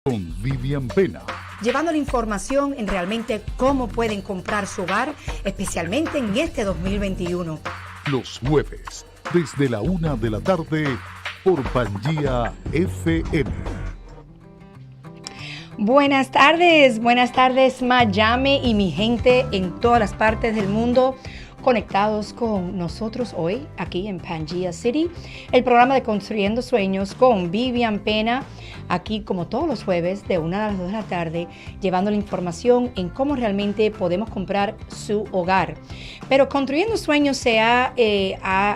Con Vivian Pena. Llevando la información en realmente cómo pueden comprar su hogar, especialmente en este 2021. Los jueves, desde la 1 de la tarde, por Pangea FM. Buenas tardes Miami y mi gente en todas las partes del mundo conectados con nosotros hoy aquí en Pangea City, el programa de Construyendo Sueños con Vivian Pena, aquí como todos los jueves de 1 a las 2 de la tarde, llevando la información en cómo realmente podemos comprar su hogar. Pero Construyendo Sueños se ha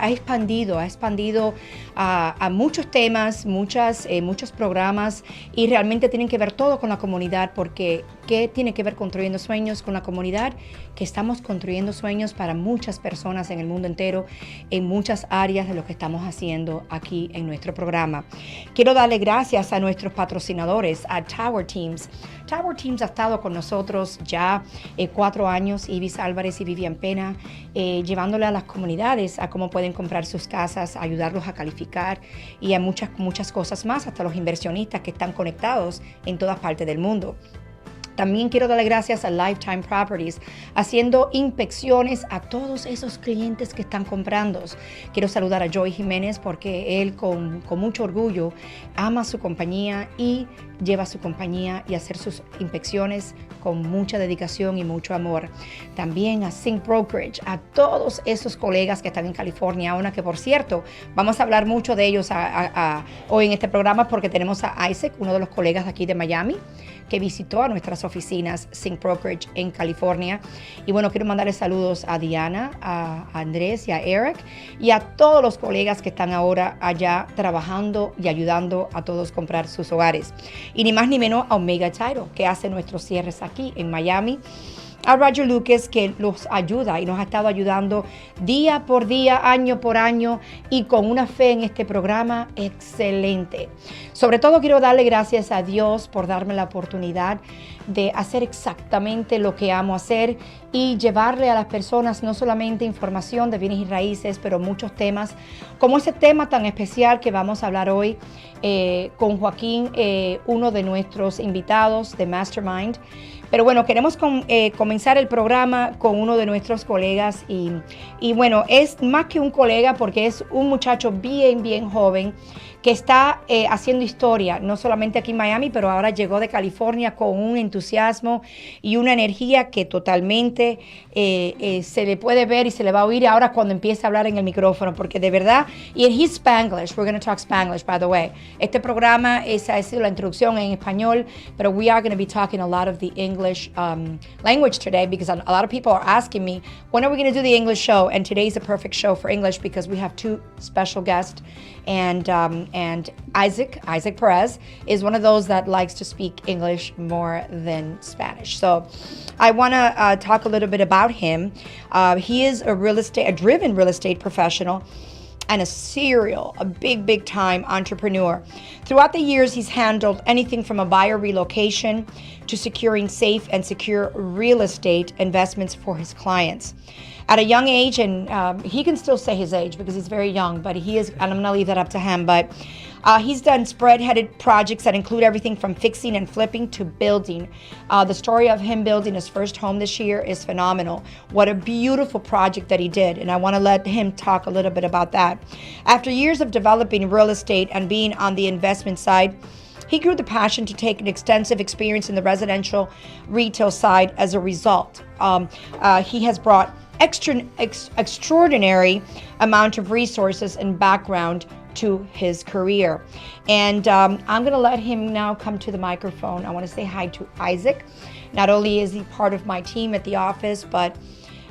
expandido a muchos temas, muchos programas, y realmente tienen que ver todo con la comunidad, porque ¿qué tiene que ver Construyendo Sueños con la comunidad? Que estamos construyendo sueños para muchas personas en el mundo entero, en muchas áreas de lo que estamos haciendo aquí en nuestro programa. Quiero darle gracias a nuestros patrocinadores, a Tower Teams. Tower Teams ha estado con nosotros ya 4 años, Ibis Álvarez y Vivian Pena, llevándole a las comunidades a cómo pueden comprar sus casas, ayudarlos a calificar y a muchas cosas más, hasta los inversionistas que están conectados en todas partes del mundo. También quiero darle gracias a Lifetime Properties, haciendo inspecciones a todos esos clientes que están comprando. Quiero saludar a Joy Jiménez porque él con mucho orgullo ama su compañía y lleva su compañía y hacer sus inspecciones con mucha dedicación y mucho amor. También a Sync Brokerage, a todos esos colegas que están en California, ahora que por cierto, vamos a hablar mucho de ellos hoy en este programa porque tenemos a Isaac, uno de los colegas de aquí de Miami, que visitó a nuestras oficinas Sync Brokerage en California. Y bueno, quiero mandarle saludos a Diana, a Andrés y a Eric y a todos los colegas que están ahora allá trabajando y ayudando a todos a comprar sus hogares. Y ni más ni menos a Omega Title, que hace nuestros cierres aquí en Miami. A Roger Lucas, que los ayuda y nos ha estado ayudando día por día, año por año, y con una fe en este programa excelente. Sobre todo quiero darle gracias a Dios por darme la oportunidad de hacer exactamente lo que amo hacer y llevarle a las personas no solamente información de bienes y raíces, pero muchos temas, como ese tema tan especial que vamos a hablar hoy con Joaquín, uno de nuestros invitados de Mastermind. Pero bueno, queremos comenzar el programa con uno de nuestros colegas y bueno, es más que un colega porque es un muchacho bien joven que está haciendo historia, no solamente aquí en Miami, pero ahora llegó de California con un entusiasmo y una energía que totalmente se le puede ver y se le va a oír ahora cuando empiece a hablar en el micrófono, porque de verdad, y he's Spanglish, we're going to talk Spanglish, by the way. Este programa ha sido la introducción en español, pero we are going to be talking a lot of the English language today, because a lot of people are asking me, when are we going to do the English show? And today's a perfect show for English because we have 2 special guests. And Isaac Perez is one of those that likes to speak English more than Spanish. So I want to talk a little bit about him. He is a driven real estate professional and a big time entrepreneur. Throughout the years, he's handled anything from a buyer relocation to securing safe and secure real estate investments for his clients. At a young age, and he can still say his age because he's very young, but he is, and I'm gonna leave that up to him, but he's done spread-headed projects that include everything from fixing and flipping to building. The story of him building his first home this year is phenomenal. What a beautiful project that he did, and I wanna let him talk a little bit about that. After years of developing real estate and being on the investment side, he grew the passion to take an extensive experience in the residential retail side as a result. He has brought extraordinary amount of resources and background to his career. And I'm going to let him now come to the microphone. I want to say hi to Isaac. Not only is he part of my team at the office, but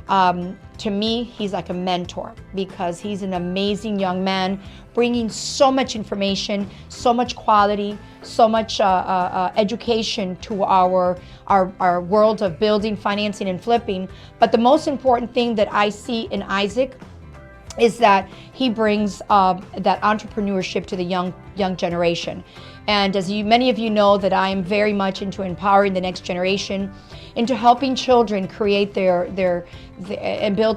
to me, he's like a mentor because he's an amazing young man bringing so much information, so much quality, so much education to our world of building, financing, and flipping. But the most important thing that I see in Isaac is that he brings that entrepreneurship to the young generation. And as many of you know, that I am very much into empowering the next generation, into helping children create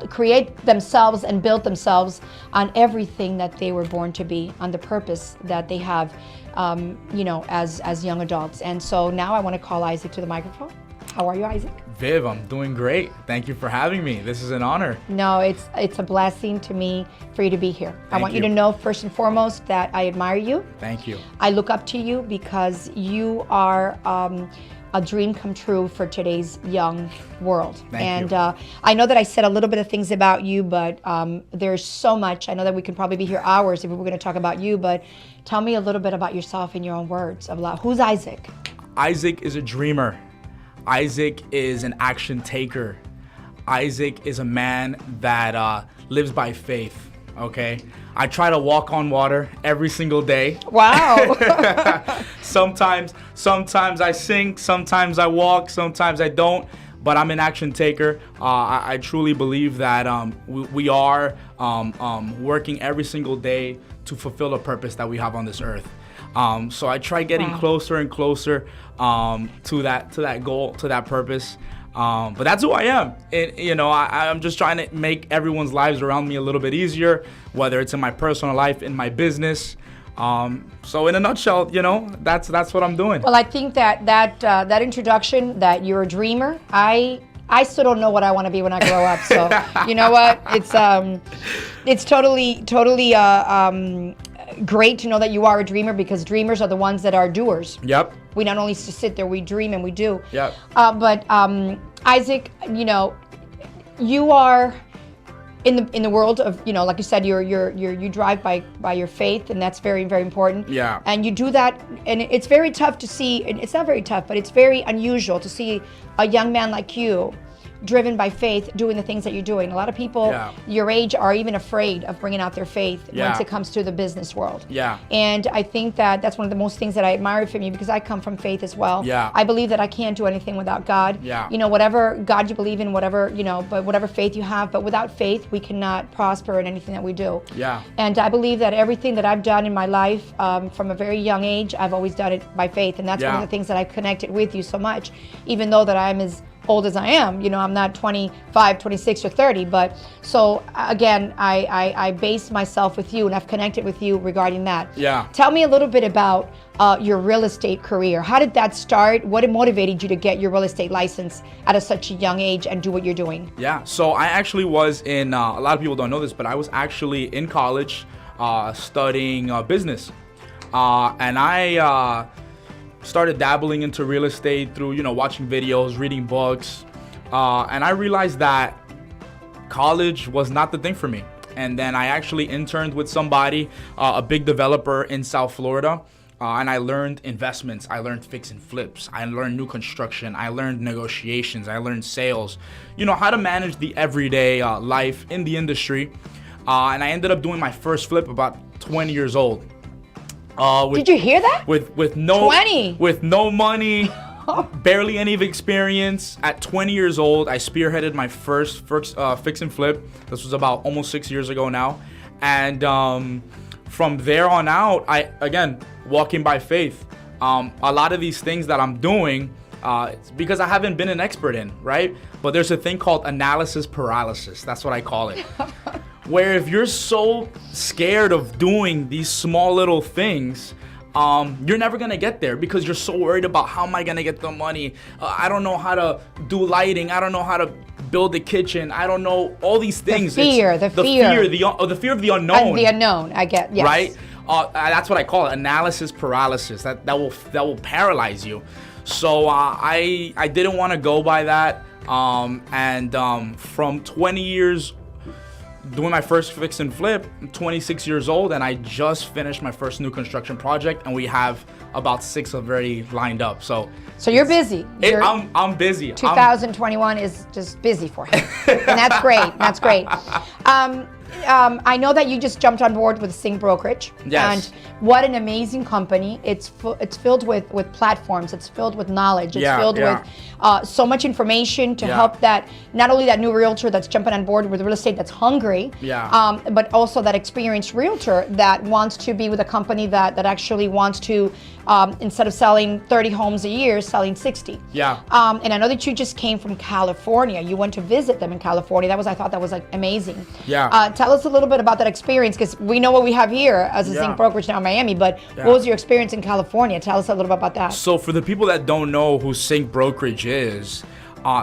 create themselves and build themselves on everything that they were born to be, on the purpose that they have as young adults. And so now I want to call Isaac to the microphone. How are you, Isaac? Viv, I'm doing great. Thank you for having me. This is an honor. No, it's a blessing to me for you to be here. I want you to you know first and foremost that I admire you. Thank you. I look up to you because you are a dream come true for today's young world. Thank you. I know that I said a little bit of things about you, but there's so much. I know that we could probably be here hours if we were going to talk about you, but tell me a little bit about yourself in your own words. Who's Isaac? Isaac is a dreamer. Isaac is an action taker. Isaac is a man that lives by faith, okay? I try to walk on water every single day. Wow. Sometimes I sink, sometimes I walk, sometimes I don't, but I'm an action taker. I truly believe that we are working every single day to fulfill the purpose that we have on this earth. So I try getting closer and closer to that goal, to that purpose. But that's who I am. I'm just trying to make everyone's lives around me a little bit easier, whether it's in my personal life, in my business. So in a nutshell, that's what I'm doing. Well, I think that introduction, that you're a dreamer, I still don't know what I want to be when I grow up. So you know what? It's totally great to know that you are a dreamer, because dreamers are the ones that are doers. Yep. We not only sit there, we dream and we do. Yep. But Isaac, you are in the world of, like you said, you drive by your faith, and that's very, very important. Yeah. And you do that, and it's very tough to see, and it's not very tough, but it's very unusual to see a young man like you driven by faith doing the things that you're doing. A lot of people your age are even afraid of bringing out their faith once it comes to the business world. Yeah. And I think that that's one of the most things that I admire from you, because I come from faith as well. Yeah. I believe that I can't do anything without God. Yeah. Whatever God you believe in, whatever, but whatever faith you have, but without faith, we cannot prosper in anything that we do. Yeah. And I believe that everything that I've done in my life from a very young age, I've always done it by faith. And that's one of the things that I've connected with you so much, even though that I'm as old as I am. I'm not 25, 26, or 30, but so again, I base myself with you, and I've connected with you regarding that. Yeah. Tell me a little bit about your real estate career. How did that start? What motivated you to get your real estate license at such a young age and do what you're doing? Yeah. So I actually was in, a lot of people don't know this, but I was actually in college studying business. And I started dabbling into real estate through, watching videos, reading books. And I realized that college was not the thing for me. And then I actually interned with somebody, a big developer in South Florida. And I learned investments. I learned fix and flips. I learned new construction. I learned negotiations. I learned sales. How to manage the everyday life in the industry. And I ended up doing my first flip about 20 years old. Did you hear that? With no 20. With no money, barely any experience. At 20 years old, I spearheaded my first fix and flip. This was about almost 6 years ago now, and from there on out, again walking by faith. A lot of these things that I'm doing, it's because I haven't been an expert in, right? But there's a thing called analysis paralysis. That's what I call it. Where if you're so scared of doing these small little things, you're never gonna get there, because you're so worried about how am I gonna get the money. I don't know how to do lighting. I don't know how to build a kitchen. I don't know all these things. The fear of the unknown. The unknown. I get, yes. Right. That's what I call it, analysis paralysis. That will paralyze you. So I didn't want to go by that. From 20 years. Doing my first fix and flip, I'm 26 years old, and I just finished my first new construction project, and we have about 6 already lined up. So you're busy. I'm busy. 2021 is just busy for him, and that's great. That's great. I know that you just jumped on board with Sync Brokerage. Yes. And what an amazing company. It's filled with platforms. It's filled with knowledge. It's filled with so much information to help that, not only that new realtor that's jumping on board with real estate that's hungry, but also that experienced realtor that wants to be with a company that actually wants to instead of selling 30 homes a year, selling 60. Yeah. And I know that you just came from California. You went to visit them in California. I thought that was like amazing. Yeah. Tell us a little bit about that experience, because we know what we have here as a Sync brokerage now in Miami, but what was your experience in California? Tell us a little bit about that. So for the people that don't know who Sync Brokerage is,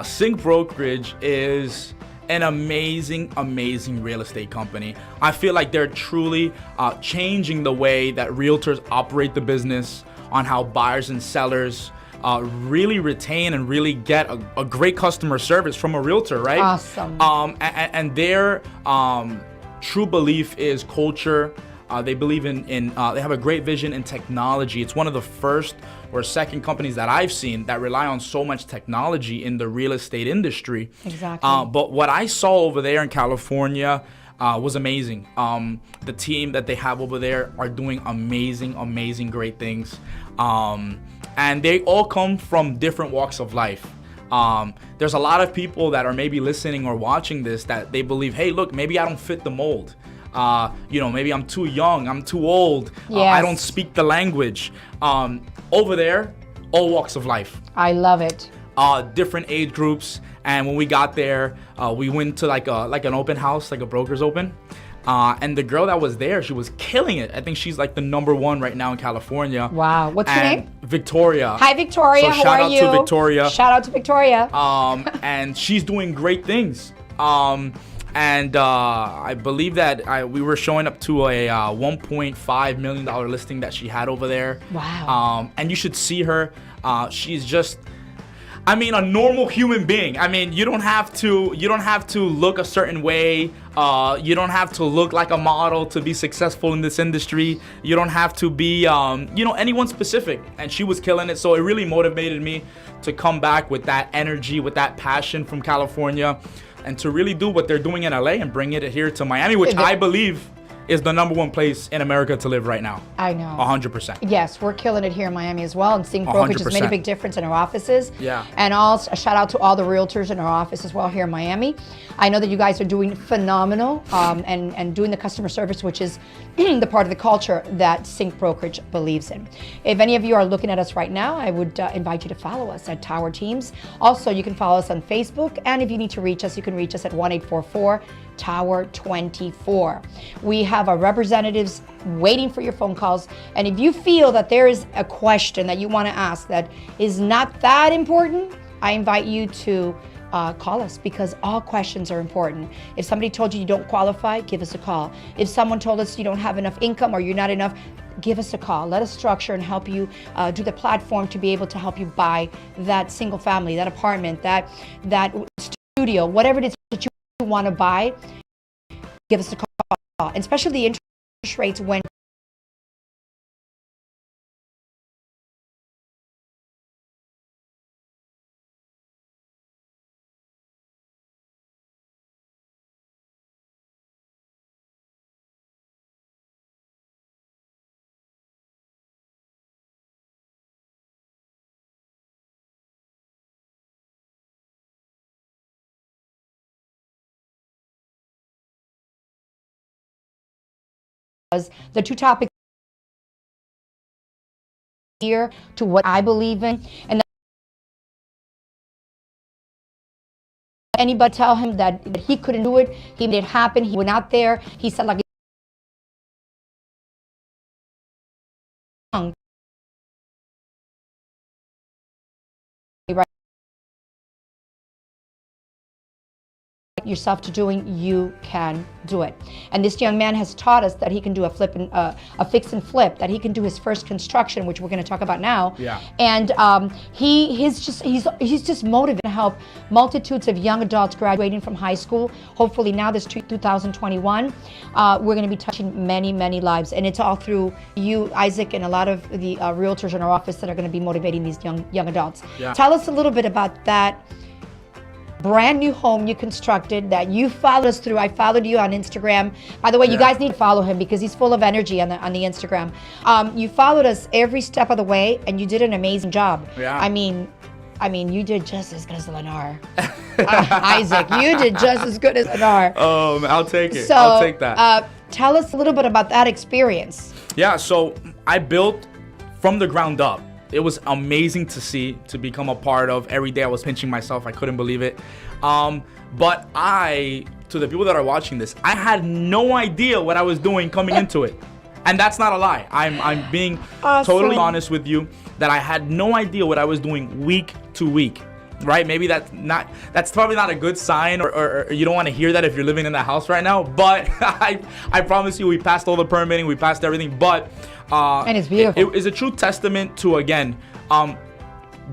Sync Brokerage is an amazing real estate company. I feel like they're truly changing the way that realtors operate the business, on how buyers and sellers really retain and really get a great customer service from a realtor, right? Awesome. And their true belief is culture. They believe in they have a great vision in technology. It's one of the first or second companies that I've seen that rely on so much technology in the real estate industry. Exactly. But what I saw over there in California was amazing. The team that they have over there are doing amazing, great things. And they all come from different walks of life. There's a lot of people that are maybe listening or watching this that they believe, hey, look, maybe I don't fit the mold. Maybe I'm too young, I'm too old, I don't speak the language. Over there, all walks of life. I love it. Different age groups. And when we got there, we went to like an open house, like a broker's open. And the girl that was there, she was killing it. I think she's like the #1 right now in California. Wow. What's her name? Victoria. Hi, Victoria. So How are you? Shout out to Victoria. Shout out to Victoria. And she's doing great things. And I believe that we were showing up to a $1.5 million listing that she had over there. Wow. And you should see her. She's just, a normal human being. You don't have to look a certain way. You don't have to look like a model to be successful in this industry. You don't have to be, anyone specific. And she was killing it. So it really motivated me to come back with that energy, with that passion from California, and to really do what they're doing in LA and bring it here to Miami, which I believe is the #1 place in America to live right now. I know. 100%. Yes, we're killing it here in Miami as well. And Sync Brokerage has made a big difference in our offices. Yeah. And also a shout out to all the realtors in our office as well here in Miami. I know that you guys are doing phenomenal and doing the customer service, which is the part of the culture that Sync Brokerage believes in. If any of you are looking at us right now, I would invite you to follow us at Tower Teams. Also, you can follow us on Facebook. And if you need to reach us, you can reach us at 1-844-TOWER24. We have our representatives waiting for your phone calls. And if you feel that there is a question that you want to ask that is not that important, I invite you to call us, because all questions are important. If somebody told you you don't qualify, give us a call. If someone told us you don't have enough income or you're not enough, give us a call. Let us structure and help you do the platform to be able to help you buy that single family, that apartment, that studio, whatever it is that you want to buy. Give us a call. And especially the interest rates when the two topics here to what I believe in, and anybody tell him that he couldn't do it, he made it happen, he went out there, he said like yourself to doing, you can do it. And this young man has taught us that he can do a fix and flip, that he can do his first construction, which we're going to talk about now. Yeah. And he's just motivated to help multitudes of young adults graduating from high school. Hopefully now, this 2021, we're going to be touching many lives, and it's all through you, Isaac, and a lot of the realtors in our office that are going to be motivating these young adults. Yeah. Tell us a little bit about that brand new home you constructed that you followed us through. I followed you on Instagram. By the way, you guys need to follow him because he's full of energy on the Instagram. You followed us every step of the way, and you did an amazing job. Yeah. I mean, you did just as good as Lennar. Isaac, you did just as good as Lennar. I'll take it. So, I'll take that. Tell us a little bit about that experience. Yeah, so I built from the ground up. It was amazing to see, to become a part of. Every day I was pinching myself. I couldn't believe it. But to the people that are watching this, I had no idea what I was doing coming into it. And that's not a lie. I'm being totally honest with you that I had no idea what I was doing week to week. Right? Maybe that's probably not a good sign, or you don't want to hear that if you're living in that house right now. But I promise you, we passed all the permitting, we passed everything. But and it's beautiful. It is a true testament to, again,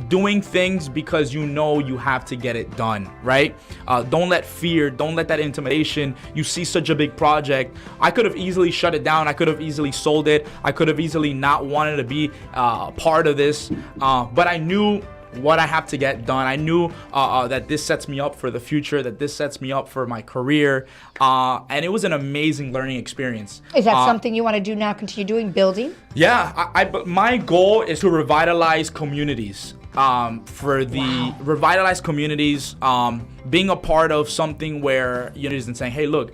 doing things because you know you have to get it done, right? Don't let fear, don't let that intimidation. You see such a big project. I could have easily shut it down. I could have easily sold it. I could have easily not wanted to be part of this. But I knew what I have to get done. I knew that this sets me up for the future, that this sets me up for my career. And it was an amazing learning experience. Is that something you want to do now, continue doing, building? Yeah, my goal is to revitalize communities. Revitalize communities, being a part of something where, and saying, hey, look,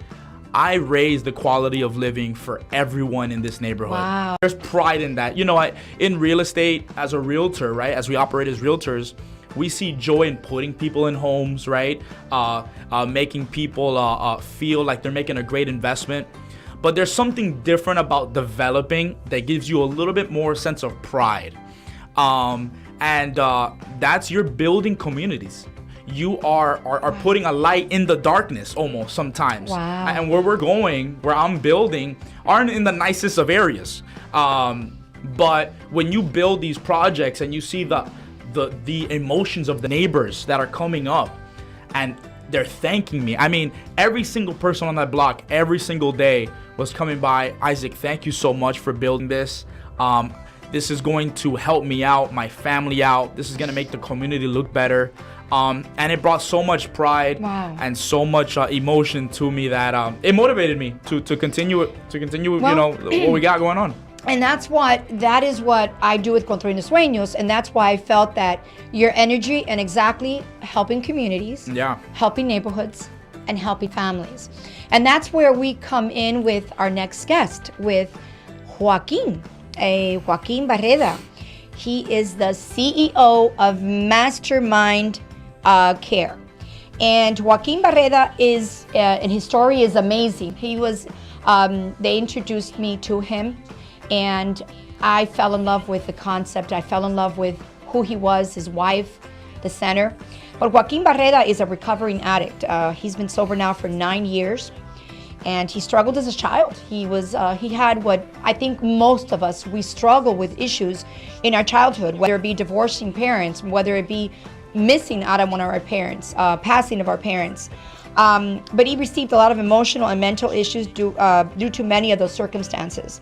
I raise the quality of living for everyone in this neighborhood. Wow. There's pride in that. In real estate, as a realtor, right, as we operate as realtors, we see joy in putting people in homes, right, making people feel like they're making a great investment. But there's something different about developing that gives you a little bit more sense of pride. And that's you're building communities. You are putting a light in the darkness almost sometimes. Wow. And where I'm building, aren't in the nicest of areas. But when you build these projects and you see the emotions of the neighbors that are coming up and they're thanking me. I mean, every single person on that block, every single day was coming by. Isaac, thank you so much for building this. This is going to help me out, my family out. This is going to make the community look better. And it brought so much pride and so much emotion to me that it motivated me to continue what we got going on. And that is what I do with Construyendo Sueños, and that's why I felt that your energy and exactly helping communities, helping neighborhoods, and helping families. And that's where we come in with our next guest, with Joaquin Barreda. He is the CEO of Mastermind Care. And Joaquin Barreda and his story is amazing. They introduced me to him, and I fell in love with the concept. I fell in love with who he was, his wife, the center. But Joaquin Barreda is a recovering addict. He's been sober now for 9 years, and he struggled as a child. He had what I think most of us, we struggle with issues in our childhood, whether it be divorcing parents, whether it be missing out on one of our parents, passing of our parents. But he received a lot of emotional and mental issues due to many of those circumstances.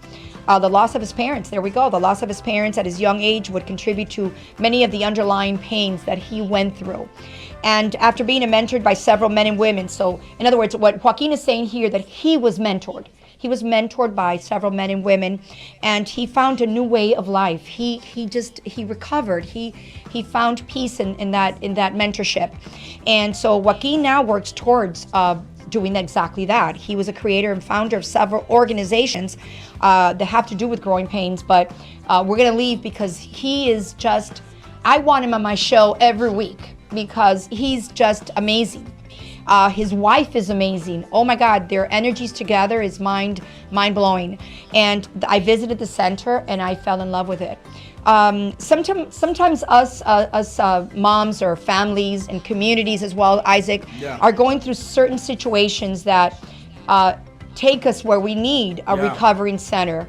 The loss of his parents, the loss of his parents at his young age would contribute to many of the underlying pains that he went through. And after being mentored by several men and women, so in other words, what Joaquin is saying here, that he was mentored. He was mentored by several men and women, and he found a new way of life. He recovered. He found peace in that mentorship. And so Joaquin now works towards doing exactly that. He was a creator and founder of several organizations that have to do with growing pains, but we're gonna leave because he is just, I want him on my show every week because he's just amazing. His wife is amazing. Oh my God, their energies together is mind-blowing. And I visited the center and I fell in love with it. Sometimes us moms or families and communities as well, Isaac, are going through certain situations that take us where we need a recovering center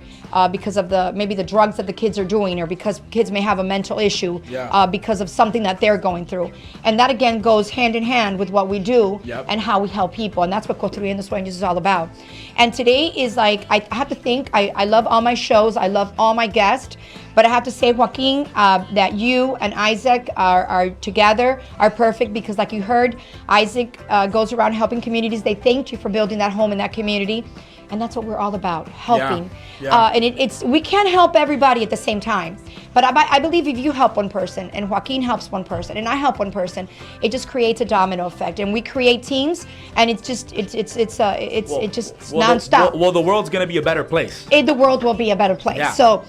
because of maybe the drugs that the kids are doing, or because kids may have a mental issue because of something that they're going through. And that again goes hand in hand with what we do and how we help people. And that's what Construyendo Sueños is all about. And today is like, I have to think, I love all my shows, I love all my guests, but I have to say, Joaquin, that you and Isaac are together, are perfect, because like you heard, Isaac goes around helping communities. They thanked you for building that home in that community. And that's what we're all about, helping. And we can't help everybody at the same time. But I believe if you help one person, and Joaquin helps one person, and I help one person, it just creates a domino effect. And we create teams, and it's just nonstop. Well, the world's gonna be a better place. The world will be a better place. Yeah. So,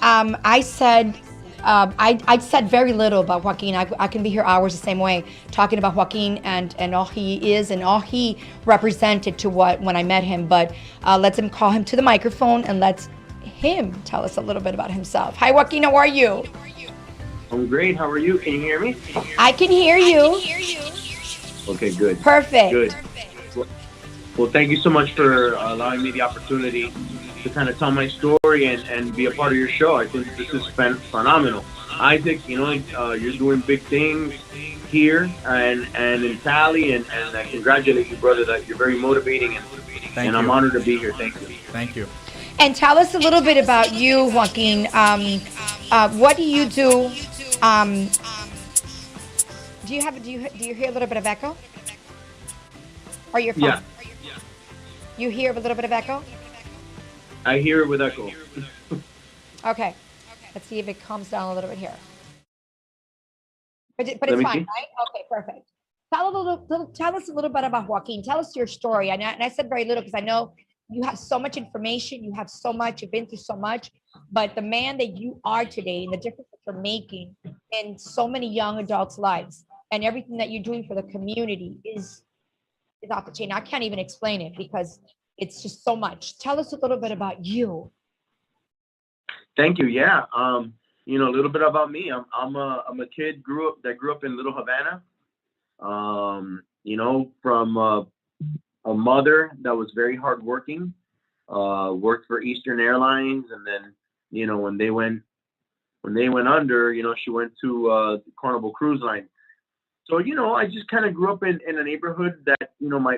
I said, I said very little about Joaquin. I can be here hours the same way talking about Joaquin and all he is and all he represented to when I met him. But let's him call him to the microphone and let's him tell us a little bit about himself. Hi, Joaquin. How are you? I'm great. How are you? Can you hear me? I can hear you. Okay, good. Perfect. Good. Well, thank you so much for allowing me the opportunity to kind of tell my story and be a part of your show. I think this is phenomenal. Isaac, you're doing big things here and in Cali, and I congratulate you, brother, that you're very motivating, and I'm honored to be here. Thank you. Thank you. And tell us a little bit about you, Joaquin. What do you do? Do you hear a little bit of echo? Or your phone? Yeah. You hear a little bit of echo? I hear it with echo. Okay. Let's see if it calms down a little bit here. But it's Let me fine, see. right? Okay, perfect. Tell us a little bit about Joaquin. Tell us your story. And I said very little because I know you have so much information. You have so much. You've been through so much. But the man that you are today and the difference that you're making in so many young adults' lives and everything that you're doing for the community is off the chain. I can't even explain it because it's just so much. Tell us a little bit about you. Thank you. Yeah. A little bit about me. I'm a kid grew up in Little Havana. From a mother that was very hardworking. Worked for Eastern Airlines, and then when they went under, she went to Carnival Cruise Line. So, I just kind of grew up in a neighborhood that,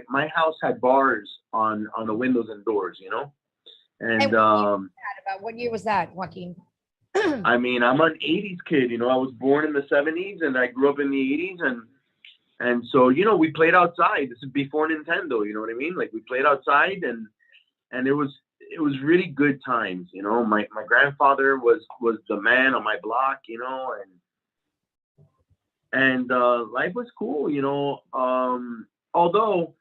my house had bars on the windows and doors, And what year was that, Joaquin? I mean, I'm an 80s kid, I was born in the 70s and I grew up in the 80s. And so, we played outside. This is before Nintendo, you know what I mean? Like, we played outside and it was really good times, My grandfather was the man on my block, and life was cool, although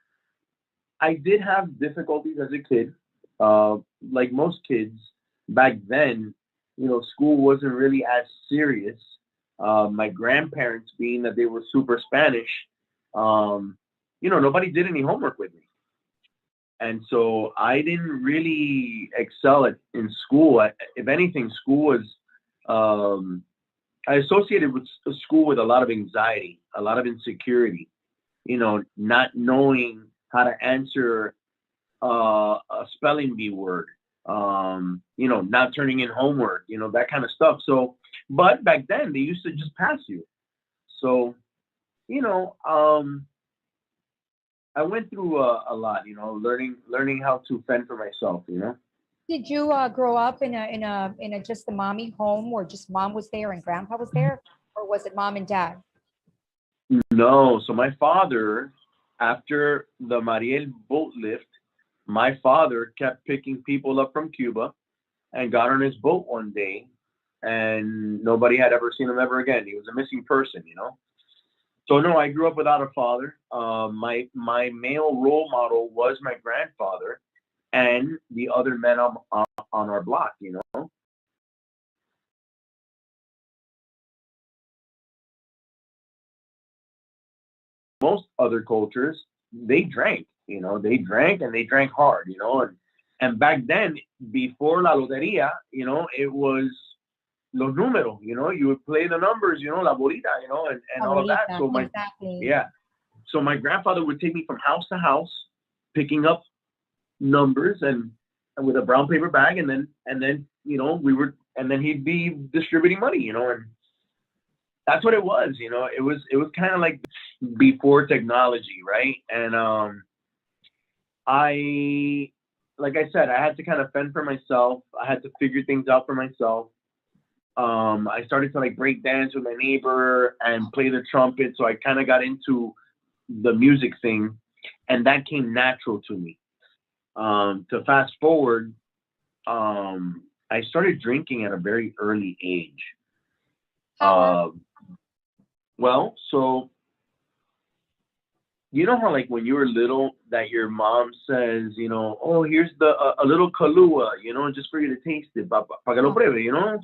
I did have difficulties as a kid, like most kids back then. School wasn't really as serious. My grandparents, being that they were super Spanish, nobody did any homework with me. And so I didn't really excel in school. If anything, school was, I associated with school with a lot of anxiety, a lot of insecurity, not knowing how to answer a spelling bee word, not turning in homework, that kind of stuff. So, but back then they used to just pass you. So, I went through a lot, learning how to fend for myself, Did you grow up in a just a mommy home where just mom was there and grandpa was there, or was it mom and dad? No. So my father, after the Mariel boat lift, my father kept picking people up from Cuba and got on his boat one day, and nobody had ever seen him ever again. He was a missing person, So no, I grew up without a father. My male role model was my grandfather and the other men on our block, Most other cultures, they drank, they drank and they drank hard, and back then, before la loteria, it was los números, you would play the numbers, la bolita, and all of that. So so my grandfather would take me from house to house, picking up numbers and with a brown paper bag, and then and then he'd be distributing money, and that's what it was. It was kind of like before technology, right? And like I said, I had to kind of fend for myself. I had to figure things out for myself. I started to like break dance with my neighbor and play the trumpet. So I kind of got into the music thing, and that came natural to me. To fast forward, I started drinking at a very early age. Well, so you know how like when you were little that your mom says, you know, oh, here's a little Kahlua, you know, just for you to taste it, pa que lo pruebe, you know,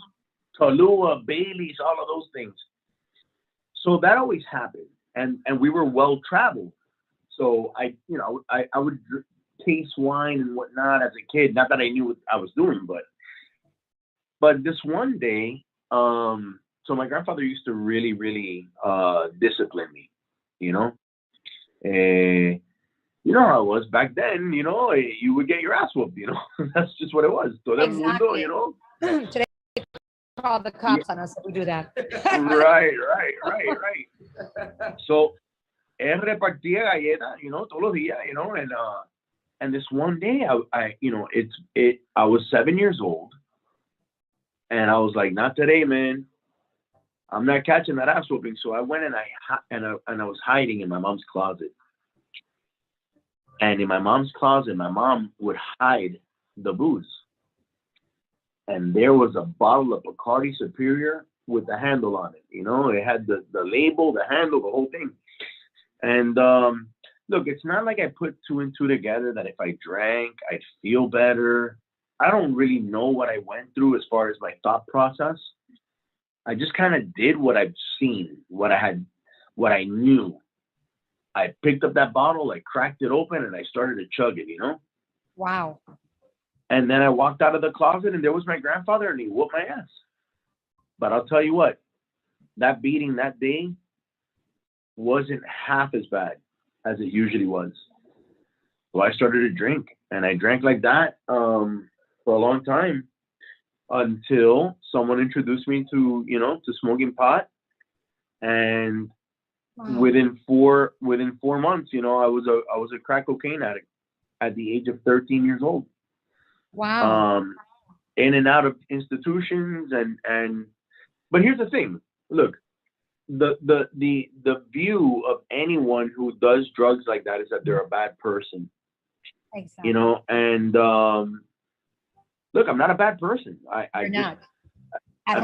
Kahlua, Baileys, all of those things. So that always happened, and we were well traveled. So I would taste wine and whatnot as a kid. Not that I knew what I was doing, but this one day, so my grandfather used to really, really discipline me, you know. You know how it was back then, you know, you would get your ass whooped, you know. That's just what it was. Todo el mundo, you know. Today, call the cops on us if we do that. Right. So, él repartía galletas, you know, todos los días, you know, and this one day, I you know, I was 7 years old, and I was like, not today, man. I'm not catching that ass whooping. So I went and I was hiding in my mom's closet. And in my mom's closet, my mom would hide the booze. And there was a bottle of Bacardi Superior with the handle on it. You know, it had the label, the handle, the whole thing. And look, it's not like I put two and two together that if I drank, I'd feel better. I don't really know what I went through as far as my thought process. I just kind of did what I've seen, what I knew. I picked up that bottle, I cracked it open, and I started to chug it, you know? Wow. And then I walked out of the closet, and there was my grandfather, and he whooped my ass. But I'll tell you what, that beating that day wasn't half as bad as it usually was. So I started to drink, and I drank like that for a long time until someone introduced me to smoking pot. And wow. within four months, you know, I was a crack cocaine addict at the age of 13 years old. Wow. In and out of institutions but here's the thing. Look, the view of anyone who does drugs like that is that they're a bad person. Exactly. You know, and look, I'm not a bad person. You're not. I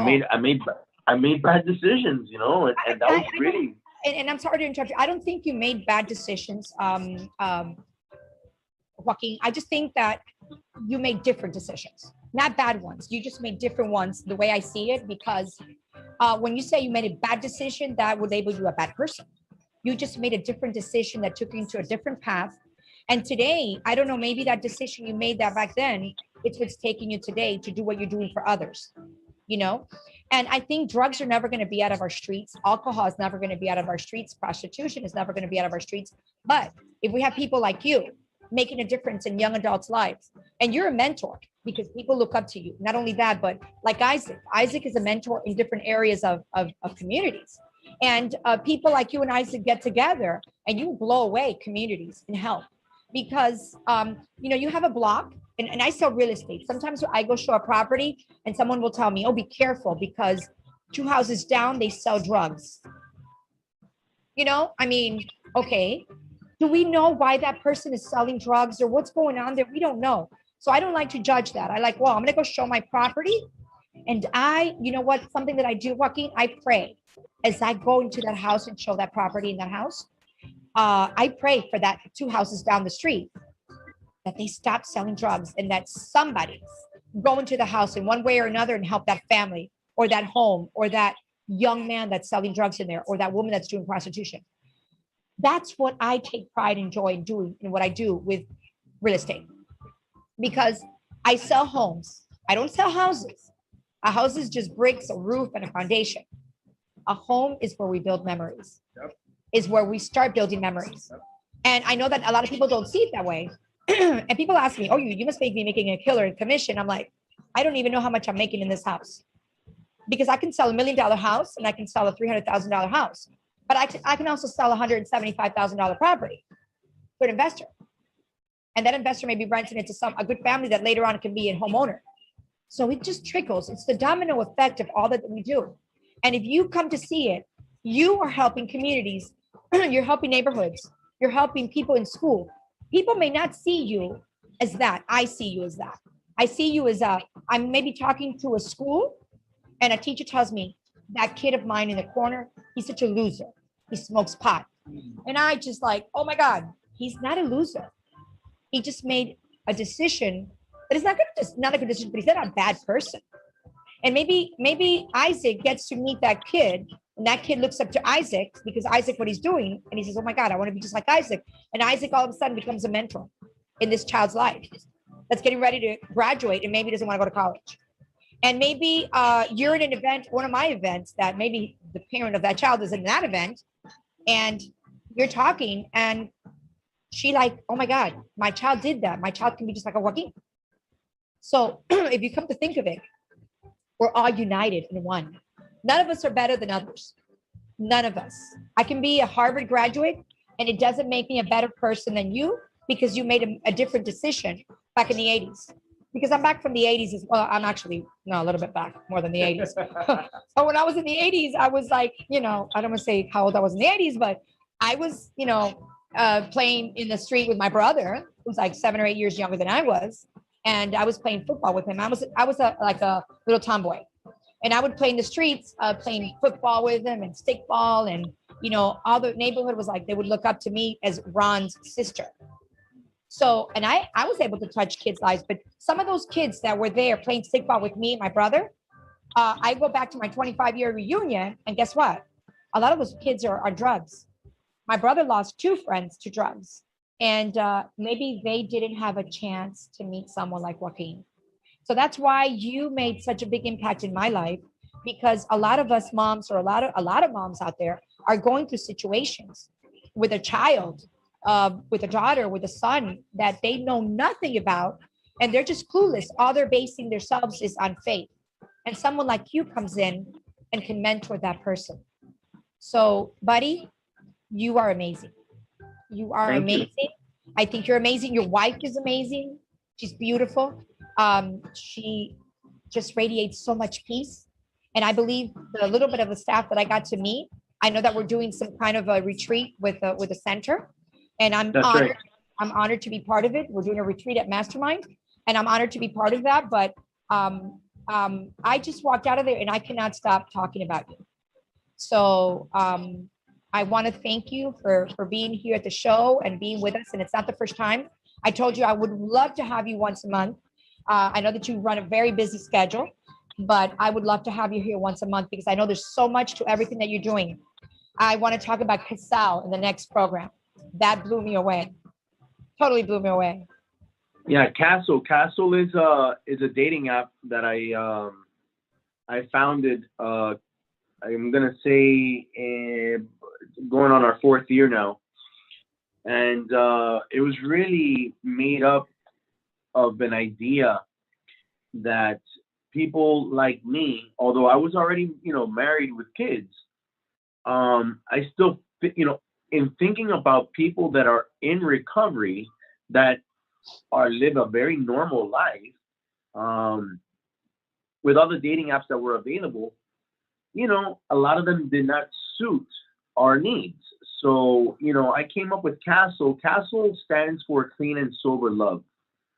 made bad decisions, you know, and that was really. And I'm sorry to interrupt you. I don't think you made bad decisions, Joaquin. I just think that you made different decisions, not bad ones. You just made different ones, the way I see it, because when you say you made a bad decision, that would label you a bad person. You just made a different decision that took you into a different path. And today, I don't know, maybe that decision you made that back then, it's what's taking you today to do what you're doing for others, you know? And I think drugs are never going to be out of our streets. Alcohol is never going to be out of our streets. Prostitution is never going to be out of our streets. But if we have people like you making a difference in young adults' lives, and you're a mentor because people look up to you. Not only that, but like Isaac is a mentor in different areas of communities. And people like you and Isaac get together and you blow away communities and help. Because, you know, you have a block and I sell real estate. Sometimes I go show a property and someone will tell me, oh, be careful because 2 houses down, they sell drugs. You know, I mean, okay, do we know why that person is selling drugs or what's going on there? We don't know. So I don't like to judge that. I like, well, I'm going to go show my property. And you know what, something that I do, Joaquin, I pray as I go into that house and show that property in that house. I pray for that 2 houses down the street that they stop selling drugs and that somebody go into the house in one way or another and help that family or that home or that young man that's selling drugs in there or that woman that's doing prostitution. That's what I take pride and joy in doing in what I do with real estate. Because I sell homes. I don't sell houses. A house is just bricks, a roof, and a foundation. A home is where we build memories. Yep. Is where we start building memories. Yep. And I know that a lot of people don't see it that way. And people ask me, oh, you must be making a killer in commission. I'm like, I don't even know how much I'm making in this house. Because I can sell $1 million house and I can sell a $300,000 house. But I can also sell a $175,000 property to an investor. And that investor may be renting it to a good family that later on can be a homeowner. So it just trickles. It's the domino effect of all that we do. And if you come to see it, you are helping communities. You're helping neighborhoods. You're helping people in school. People may not see you as that. I see you as that. I see you as I'm maybe talking to a school and a teacher tells me, that kid of mine in the corner, he's such a loser. He smokes pot. And I just like, oh my God, he's not a loser. He just made a decision that is not a good decision, but he's not a bad person. And maybe Isaac gets to meet that kid, and that kid looks up to Isaac because Isaac what he's doing, and he says, "Oh my God, I want to be just like Isaac." And Isaac all of a sudden becomes a mentor in this child's life that's getting ready to graduate and maybe doesn't want to go to college. And maybe you're in an event, one of my events, that maybe the parent of that child is in that event, and you're talking, and she like, "Oh my God, my child did that. My child can be just like a Joaquin." So if you come to think of it, we're all united in one. None of us are better than others. None of us. I can be a Harvard graduate, and it doesn't make me a better person than you because you made a different decision back in the 80s. Because I'm back from the 80s as well. I'm actually, no, a little bit back, more than the 80s. So when I was in the 80s, I was like, I don't want to say how old I was in the 80s, but I was, playing in the street with my brother, who's like 7 or 8 years younger than I was. And I was playing football with him. I was like a little tomboy, and I would play in the streets, playing football with him and stickball, and all the neighborhood was like, they would look up to me as Ron's sister. So, and I was able to touch kids' lives, but some of those kids that were there playing stickball with me and my brother, I go back to my 25-year reunion, and guess what? A lot of those kids are on drugs. My brother lost 2 friends to drugs. And maybe they didn't have a chance to meet someone like Joaquin. So that's why you made such a big impact in my life, because a lot of us moms, or a lot of moms out there, are going through situations with a child, with a daughter, with a son that they know nothing about, and they're just clueless. All they're basing themselves is on faith. And someone like you comes in and can mentor that person. So, buddy, you are amazing. You are amazing. I think you're amazing. Your wife is amazing. She's beautiful. She just radiates so much peace. And I believe the little bit of the staff that I got to meet, I know that we're doing some kind of a retreat with a center. And I'm honored. Right. I'm honored to be part of it. We're doing a retreat at Mastermind, and I'm honored to be part of that. But I just walked out of there and I cannot stop talking about you. So I want to thank you for being here at the show and being with us. And it's not the first time. I told you I would love to have you once a month. I know that you run a very busy schedule, but I would love to have you here once a month because I know there's so much to everything that you're doing. I want to talk about Casal in the next program. That blew me away. Totally blew me away. Yeah, Castle is a dating app that I founded. I'm gonna say going on our 4th year now, and it was really made up of an idea that people like me, although I was already married with kids, I still in thinking about people that are in recovery that live a very normal life, with all the dating apps that were available, a lot of them did not suit our needs. So, I came up with Castle. Castle stands for Clean and Sober Love,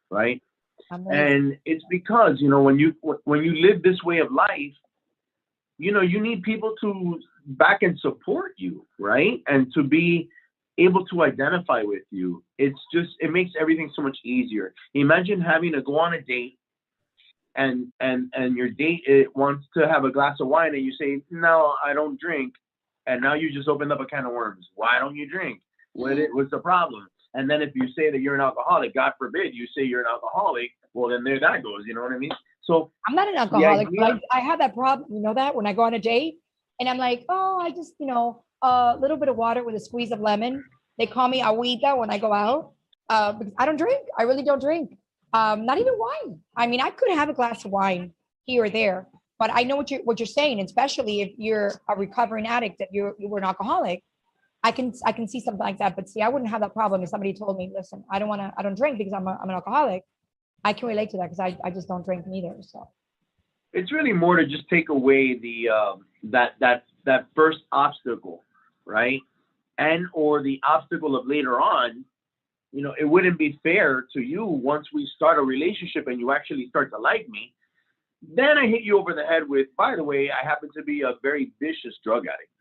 right? Amazing. And it's because, when you live this way of life, you need people to back and support you, right? And to be able to identify with you. It makes everything so much easier. Imagine having to go on a date and your date wants to have a glass of wine and you say, no, I don't drink. And now you just opened up a can of worms. Why don't you drink? What's the problem? And then if you say that you're an alcoholic, God forbid you say you're an alcoholic, well, then there that goes. You know what I mean? So I'm not an alcoholic, but I have that problem. You know that when I go on a date and I'm like, oh, I just, a little bit of water with a squeeze of lemon. They call me agüita when I go out because I don't drink. I really don't drink. Not even wine. I mean, I could have a glass of wine here or there, but I know what you're saying, especially if you're a recovering addict, that you were an alcoholic. I can see something like that. But see, I wouldn't have that problem if somebody told me, listen, I don't drink because I'm an alcoholic. I can relate to that because I just don't drink neither. So it's really more to just take away the that first obstacle, right? And or the obstacle of later on. It wouldn't be fair to you once we start a relationship and you actually start to like me. Then I hit you over the head with, by the way, I happen to be a very vicious drug addict.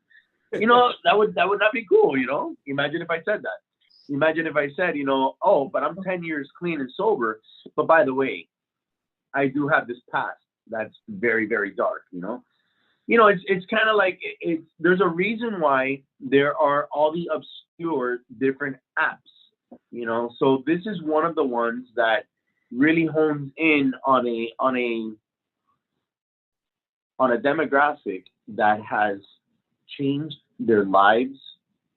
You know, that would not be cool, you know? Imagine if I said that. Imagine if I said, you know, oh, but I'm 10 years clean and sober. But by the way, I do have this past that's very, very dark, you know? You know, it's kind of like there's a reason why there are all the obscure different apps, you know? So this is one of the ones that really hones in on a demographic that has changed their lives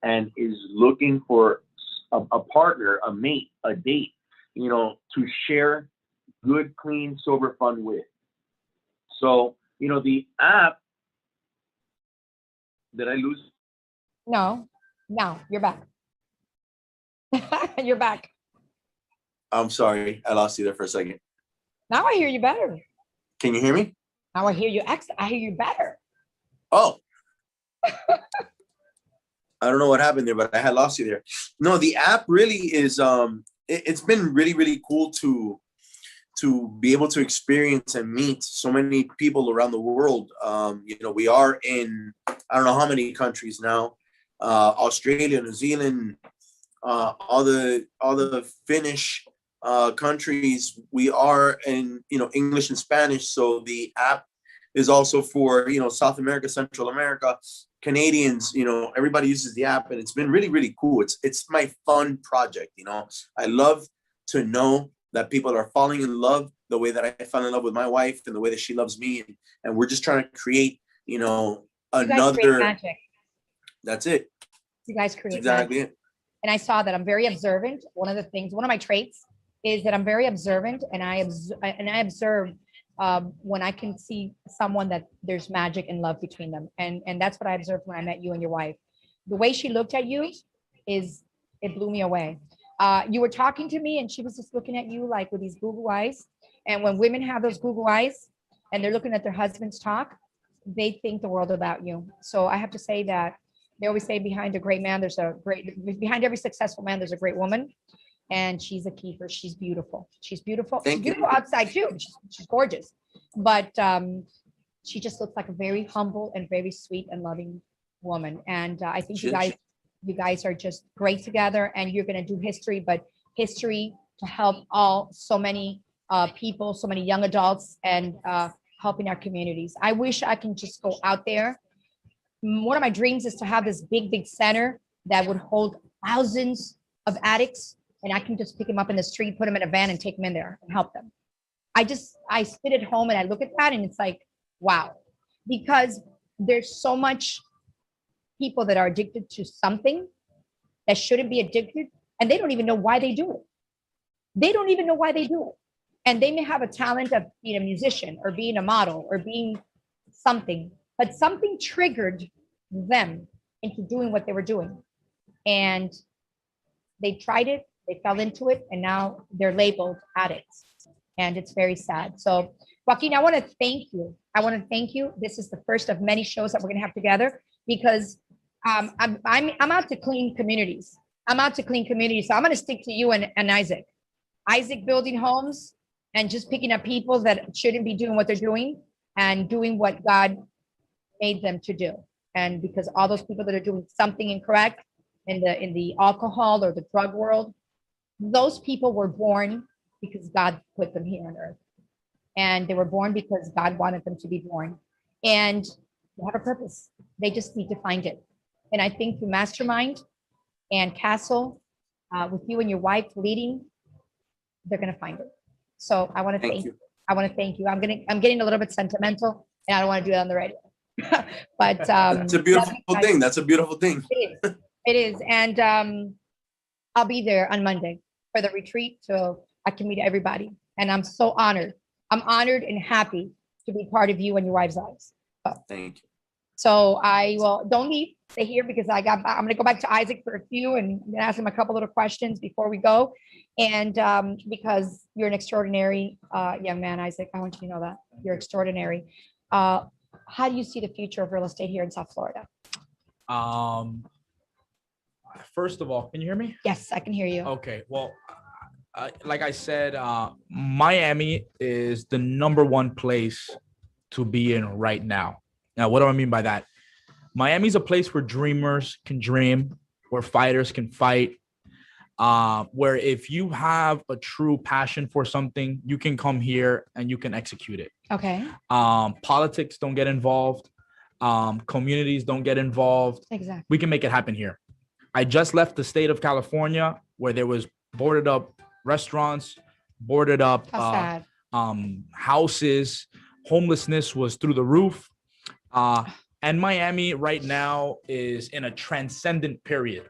and is looking for a partner, a mate, a date, you know, to share good, clean, sober fun with. So, you know, the app, did I lose? No, you're back. You're back. I'm sorry, I lost you there for a second. Now I hear you better. Can you hear me? Now I hear you. I hear you better. Oh. I don't know what happened there, but I had lost you there. No, the app really is, it's been really, really cool to be able to experience and meet so many people around the world. You know, we are in, I don't know how many countries now, Australia, New Zealand, all the Finnish countries. We are in, you know, English and Spanish. So the app is also for, you know, South America, Central America, Canadians, you know, everybody uses the app, and it's been really, really cool. It's my fun project, you know. I love to know that people are falling in love the way that I fell in love with my wife and the way that she loves me. And we're just trying to create, you know, another magic. That's it. You guys create exactly magic. it. And I saw that I'm very observant. One of my traits is that I'm very observant, and I observe when I can see someone that there's magic and love between them. And that's what I observed when I met you and your wife. The way she looked at you it blew me away. You were talking to me and she was just looking at you like with these Google eyes. And when women have those Google eyes and they're looking at their husbands talk, they think the world about you. So I have to say that they always say behind every successful man, there's a great woman. And she's a keeper. She's beautiful. She's beautiful. Thank she's you. beautiful outside too. She's gorgeous. But she just looks like a very humble and very sweet and loving woman. And I think you guys are just great together, and you're going to do history, but history to help so many people, so many young adults, and helping our communities. I wish I can just go out there. One of my dreams is to have this big center that would hold thousands of addicts, and I can just pick them up in the street, put them in a van, and take them in there and help them. I sit at home and I look at that, and it's like, wow, because there's so much people that are addicted to something that shouldn't be addicted, and they don't even know why they do it. They don't even know why they do it. And they may have a talent of being a musician or being a model or being something, but something triggered them into doing what they were doing. And they tried it, they fell into it, and now they're labeled addicts. And it's very sad. So, Joaquin, I want to thank you. This is the first of many shows that we're going to have together, because I'm out to clean communities. So I'm going to stick to you and Isaac. Isaac building homes and just picking up people that shouldn't be doing what they're doing and doing what God made them to do. And because all those people that are doing something incorrect in the alcohol or the drug world, those people were born because God put them here on earth. And they were born because God wanted them to be born. And they have a purpose. They just need to find it. And I think through Mastermind and Castle, with you and your wife leading, they're going to find it. So I want to thank you. I want to thank you. I'm getting a little bit sentimental, and I don't want to do it on the radio. But it's a beautiful thing. That's a beautiful thing. It is. And I'll be there on Monday for the retreat, so I can meet everybody. And I'm so honored. I'm honored and happy to be part of you and your wife's lives. Thank you. So don't leave, stay here, because I'm going to go back to Isaac for a few and ask him a couple little questions before we go. And because you're an extraordinary young man, Isaac, I want you to know that you're extraordinary. How do you see the future of real estate here in South Florida? First of all, can you hear me? Yes, I can hear you. Okay. Well, like I said, Miami is the #1 place to be in right now. Now, what do I mean by that? Miami's a place where dreamers can dream, where fighters can fight, where if you have a true passion for something, you can come here and you can execute it. Okay. Politics don't get involved. Communities don't get involved. Exactly. We can make it happen here. I just left the state of California where there was boarded up restaurants, boarded up houses. Homelessness was through the roof. And Miami right now is in a transcendent period.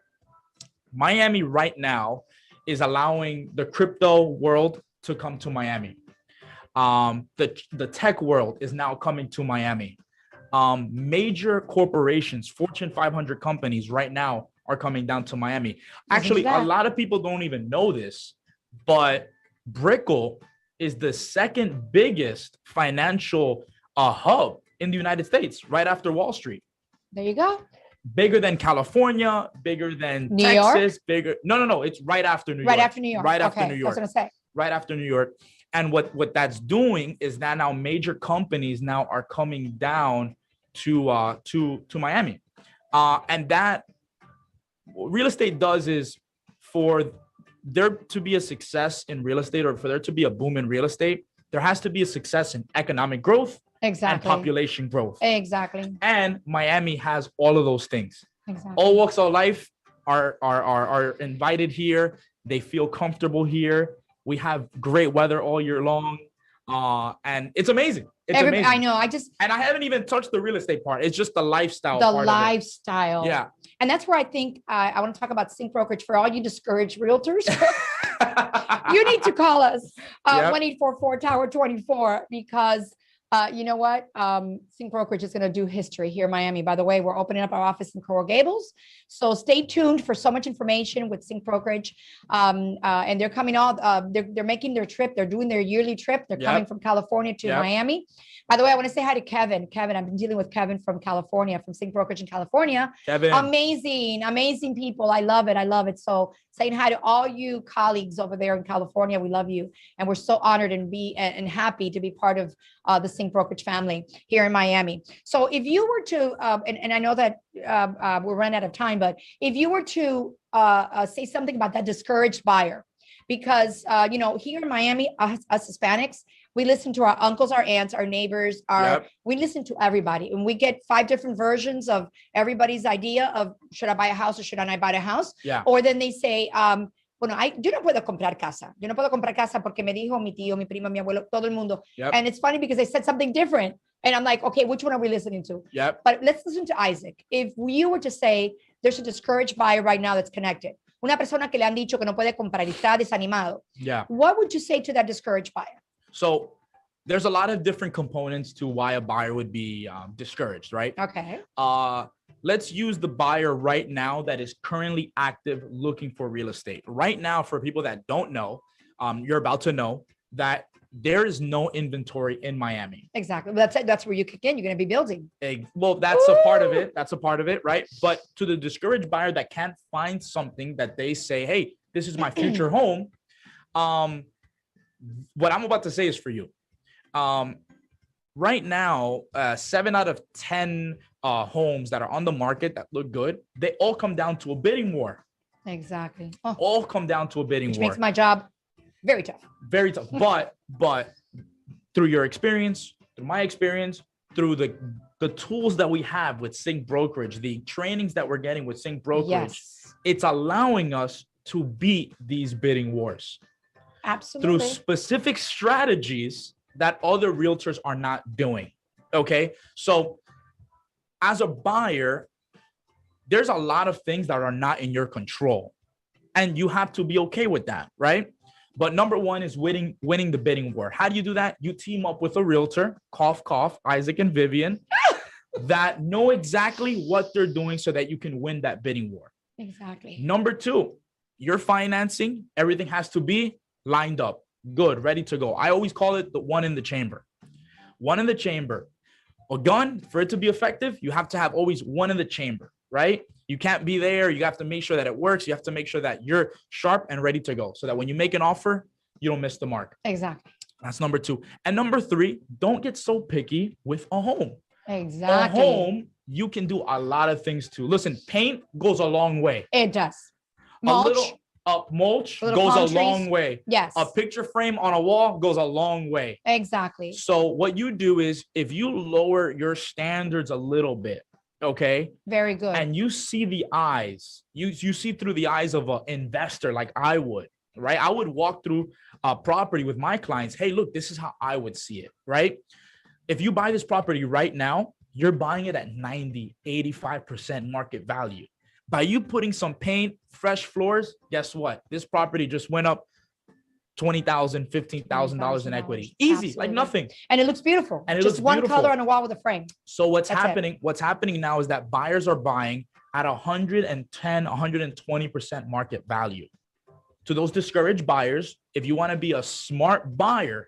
Miami right now is allowing the crypto world to come to Miami. The tech world is now coming to Miami. Major corporations, Fortune 500 companies right now are coming down to Miami. Actually, a lot of people don't even know this, but Brickell is the second biggest financial hub in the United States, right after Wall Street. There you go. Bigger than California, bigger than New Texas, York? bigger. No. It's right after New York. Right after New York. Right after Okay, New York. that's what I'm saying. Right after New York. And what that's doing is that now major companies now are coming down to Miami. And that what real estate does is for there to be a success in real estate, or for there to be a boom in real estate, there has to be a success in economic growth and population growth. Exactly. And Miami has all of those things. Exactly. All walks of life are invited here. They feel comfortable here. We have great weather all year long. And it's amazing. It's amazing. I know. And I haven't even touched the real estate part. It's just the lifestyle. The part lifestyle. Of it. Yeah. And that's where I think I want to talk about sync brokerage for all you discouraged realtors. You need to call us 1-844-TOWER24 because you know what? Sync brokerage is going to do history here in Miami. By the way, we're opening up our office in Coral Gables. So stay tuned for so much information with sync brokerage. And they're coming they're making their trip. They're doing their yearly trip. They're coming from California to Miami. By the way, I want to say hi to Kevin. Kevin, I've been dealing with Kevin from California, from Sync Brokerage in California. Kevin. Amazing people. I love it. So saying hi to all you colleagues over there in California. We love you. And we're so honored and happy to be part of the Sync Brokerage family here in Miami. So if you were to, and I know that we're running out of time, but if you were to say something about that discouraged buyer, because, here in Miami, us Hispanics, we listen to our uncles, our aunts, our neighbors, we listen to everybody, and we get 5 different versions of everybody's idea of should I buy a house or should I not buy a house? Yeah. Or then they say, yo no puedo comprar casa. Yo no puedo comprar casa porque me dijo mi tío, mi prima, mi abuelo, todo el mundo. Yep. And it's funny because they said something different. And I'm like, okay, which one are we listening to? Yep. But let's listen to Isaac. If you were to say there's a discouraged buyer right now that's connected, una persona que le han dicho que no puede comprar y está desanimado. Yeah. What would you say to that discouraged buyer? So there's a lot of different components to why a buyer would be discouraged, right? Okay. Let's use the buyer right now that is currently active looking for real estate. Right now, for people that don't know, you're about to know that there is no inventory in Miami. Exactly. That's where you kick in. You're going to be building. Well, that's a part of it. That's a part of it, right? But to the discouraged buyer that can't find something that they say, hey, this is my future home. What I'm about to say is for you. Right now, 7 out of 10 homes that are on the market that look good, they all come down to a bidding war. Exactly. All come down to a bidding war. Which makes my job very tough. Very tough. But through your experience, through my experience, through the tools that we have with Sync Brokerage, the trainings that we're getting with Sync Brokerage, it's allowing us to beat these bidding wars. Absolutely. Through specific strategies that other realtors are not doing. Okay. So as a buyer, there's a lot of things that are not in your control, and you have to be okay with that, right? But number one is winning the bidding war. How do you do that? You team up with a realtor, cough, cough, Isaac and Vivian, that know exactly what they're doing so that you can win that bidding war. Exactly. Number two, your financing, everything has to be lined up, good, ready to go. I always call it the one in the chamber. One in the chamber. A gun, for it to be effective, you have to have always one in the chamber, right? You can't be there. You have to make sure that it works. You have to make sure that you're sharp and ready to go so that when you make an offer, you don't miss the mark. Exactly. That's number two. And number three, don't get so picky with a home. Exactly. A home, you can do a lot of things too. Listen, paint goes a long way. It does. Mulch goes a long way. Yes. A picture frame on a wall goes a long way. Exactly. So what you do is if you lower your standards a little bit, okay? Very good. And you see the eyes, you see through the eyes of an investor like I would, right? I would walk through a property with my clients. Hey, look, this is how I would see it, right? If you buy this property right now, you're buying it at 90, 85% market value. By you putting some paint, fresh floors, guess what? This property just went up $20,000, $15,000 in equity. Easy, Absolutely. like nothing. And it looks beautiful. And it just looks one beautiful. color on a wall with a frame. So what's happening now is that buyers are buying at 110, 120% market value. To those discouraged buyers, if you want to be a smart buyer,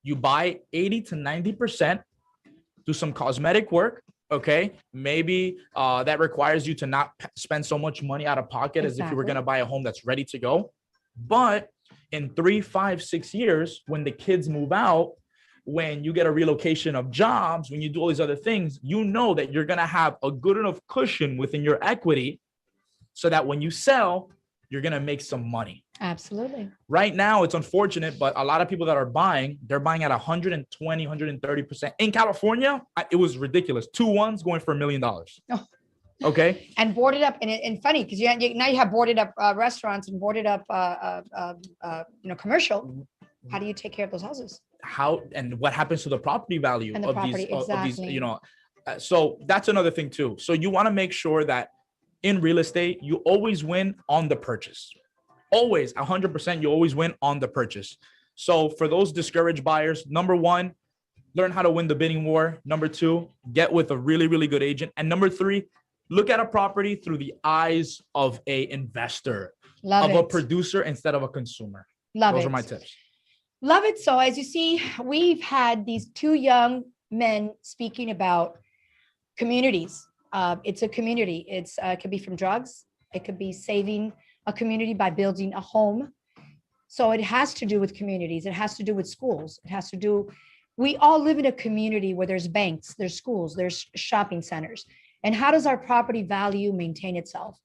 you buy 80 to 90%, do some cosmetic work. Okay, maybe that requires you to not spend so much money out of pocket as if you were going to buy a home that's ready to go. But in 3, 5, 6 years, when the kids move out, when you get a relocation of jobs, when you do all these other things, you know that you're going to have a good enough cushion within your equity so that when you sell, you're going to make some money. Absolutely. Right now, it's unfortunate, but a lot of people that are buying, they're buying at 120, 130%. In California, it was ridiculous. 2 ones going for $1 million. Oh. Okay. And boarded up, and funny because now you have boarded up restaurants and boarded up, commercial. How do you take care of those houses? How and what happens to the property value and the of property, these? exactly. Of these, so that's another thing too. So you want to make sure that in real estate, you always win on the purchase. Always 100%, you always win on the purchase. So for those discouraged buyers, number 1, learn how to win the bidding war. Number 2, get with a really, really good agent. And number 3, look at a property through the eyes of a investor, a producer instead of a consumer. Those are my tips. Love it. So as you see, we've had these 2 young men speaking about communities. It's a community. It could be from drugs. It could be saving a community by building a home. So it has to do with communities. It has to do with schools. It has to do, we all live in a community where there's banks, there's schools, there's shopping centers. And how does our property value maintain itself?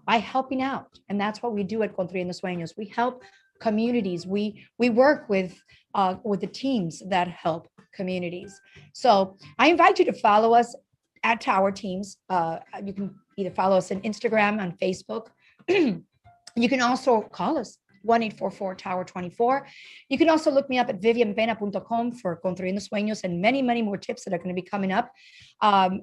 By helping out. And that's what we do at Construyendo Sueños. We help communities. We work with the teams that help communities. So I invite you to follow us at Tower Teams. You can either follow us on Instagram, on Facebook. You can also call us 1-844-TOWER24. You can also look me up at vivianpena.com for Construyendo Sueños and many, many more tips that are going to be coming up.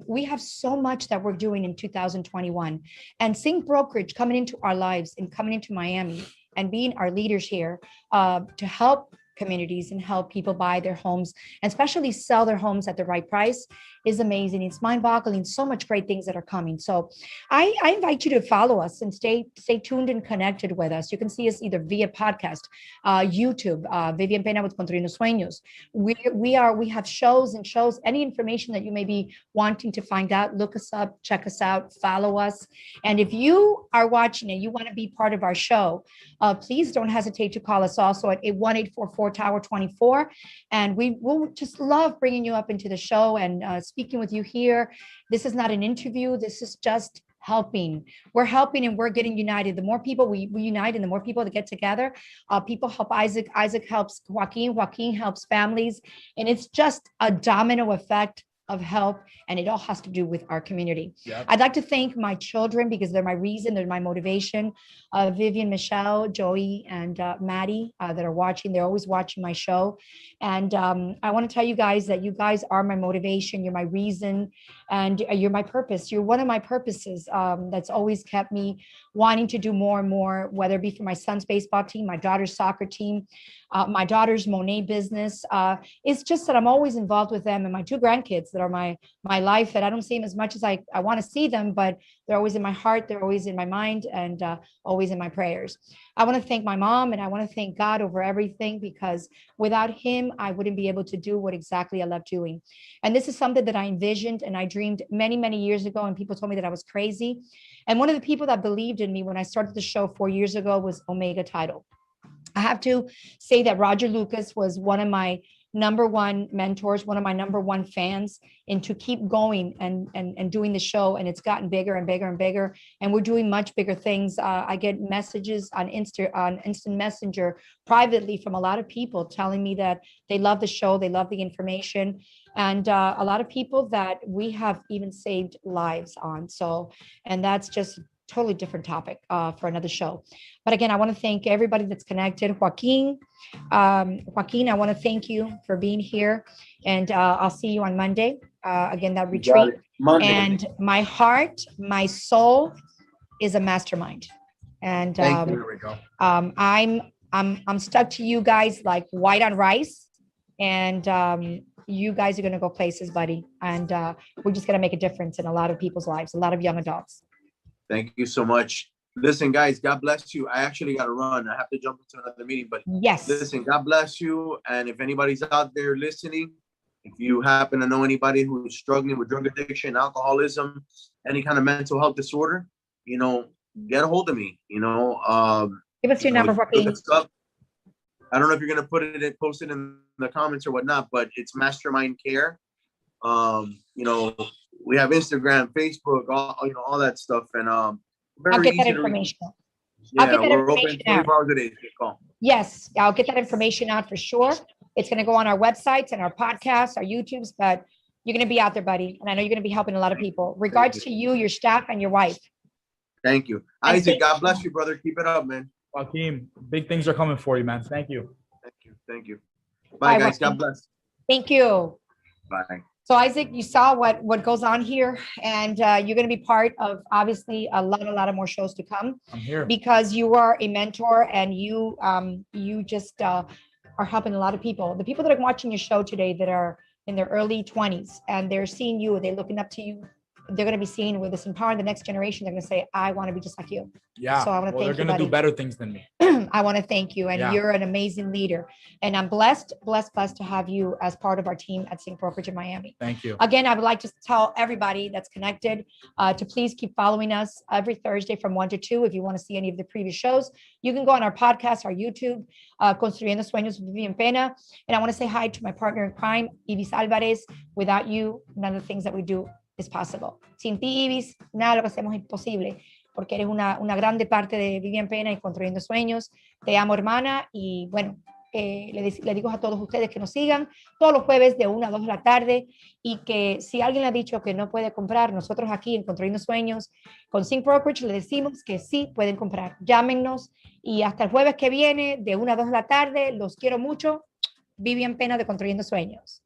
We have so much that we're doing in 2021. And Sync Brokerage coming into our lives and coming into Miami and being our leaders here to help communities and help people buy their homes and especially sell their homes at the right price is amazing. It's mind-boggling. So much great things that are coming. So I invite you to follow us and stay tuned and connected with us. You can see us either via podcast, YouTube, Vivian Pena with Construyendo Sueños. We have shows. Any information that you may be wanting to find out, look us up, check us out, follow us. And if you are watching and you want to be part of our show, please don't hesitate to call us also at 1-844-TOWER24. And we will just love bringing you up into the show and speaking with you here. This is not an interview. This is just helping. We're helping and we're getting united. The more people we unite and the more people that get together, people help Isaac. Isaac helps Joaquin. Joaquin helps families. And it's just a domino effect of help, and it all has to do with our community. Yep. I'd like to thank my children because they're my reason, they're my motivation. Vivian, Michelle, Joey, and Maddie that are watching. They're always watching my show. And I want to tell you guys that you guys are my motivation. You're my reason, and you're my purpose. You're one of my purposes that's always kept me wanting to do more and more, whether it be for my son's baseball team, my daughter's soccer team, my daughter's Monet business. It's just that I'm always involved with them and my 2 grandkids that are my life, that I don't see them as much as I want to see them, but they're always in my heart. They're always in my mind and always in my prayers. I want to thank my mom and I want to thank God over everything, because without him, I wouldn't be able to do what exactly I love doing. And this is something that I envisioned and I dreamed many, many years ago. And people told me that I was crazy. And one of the people that believed in me when I started the show 4 years ago was Omega Title. I have to say that Roger Lucas was one of my number one mentors, one of my number one fans, and to keep going and doing the show. And it's gotten bigger and bigger and bigger. And we're doing much bigger things. I get messages on Instant Messenger privately from a lot of people telling me that they love the show, they love the information, and a lot of people that we have even saved lives on. So, and that's just totally different topic for another show. But again, I want to thank everybody that's connected. Joaquin, I want to thank you for being here, and I'll see you on Monday. Again, that retreat. And my heart, my soul is a mastermind. And I'm stuck to you guys like white on rice. And you guys are going to go places, buddy. And we're just going to make a difference in a lot of people's lives, a lot of young adults. Thank you so much. Listen, guys, God bless you. I actually got to run. I have to jump into another meeting, but yes, listen, God bless you. And if anybody's out there listening, if you happen to know anybody who's struggling with drug addiction, alcoholism, any kind of mental health disorder, you know, get a hold of me. You know, give us your number, Joaquin. I don't know if you're gonna post it in the comments or whatnot, but it's Mastermind Care. You know, we have Instagram, Facebook, all that stuff, and I'll get that information. Yeah, I'll get that we're information open 24 hours a day. Call. Yes, I'll get that information out for sure. It's going to go on our websites and our podcasts, our YouTubes, but you're going to be out there, buddy. And I know you're going to be helping a lot of people. Regards to you, your staff, and your wife. Thank you. Isaac, God bless you, brother. Keep it up, man. Joaquin, big things are coming for you, man. Thank you. Thank you. Thank you. Bye, guys. Joaquin. God bless. Thank you. Bye. So Isaac, you saw what goes on here, and you're going to be part of obviously a lot of more shows to come. I'm here because you are a mentor, and you just are helping a lot of people. The people that are watching your show today that are in their early 20s and they're seeing you, they're looking up to you. They're going to be seeing with this empowering the next generation. They're going to say, I want to be just like you. Yeah. So I want to thank you. They're going to do better things than me. I want to thank you. And you're an amazing leader. And I'm blessed to have you as part of our team at Sync Brokerage in Miami. Thank you. Again, I would like to tell everybody that's connected to please keep following us every Thursday from 1 to 2. If you want to see any of the previous shows, you can go on our podcast, our YouTube, Construyendo Sueños with Vivian Pena. And I want to say hi to my partner in crime, Ibis Álvarez. Without you, none of the things that we do is possible. Sin ti, Ibis, nada de lo que hacemos es posible, porque eres una grande parte de Vivian Pena y Construyendo Sueños. Te amo, hermana, y bueno, le digo a todos ustedes que nos sigan todos los jueves de 1 a 2 de la tarde, y que si alguien le ha dicho que no puede comprar, nosotros aquí en Construyendo Sueños con Sync Brokerage le decimos que sí pueden comprar. Llámenos, y hasta el jueves que viene de 1 a 2 de la tarde, los quiero mucho. Vivian Pena de Construyendo Sueños.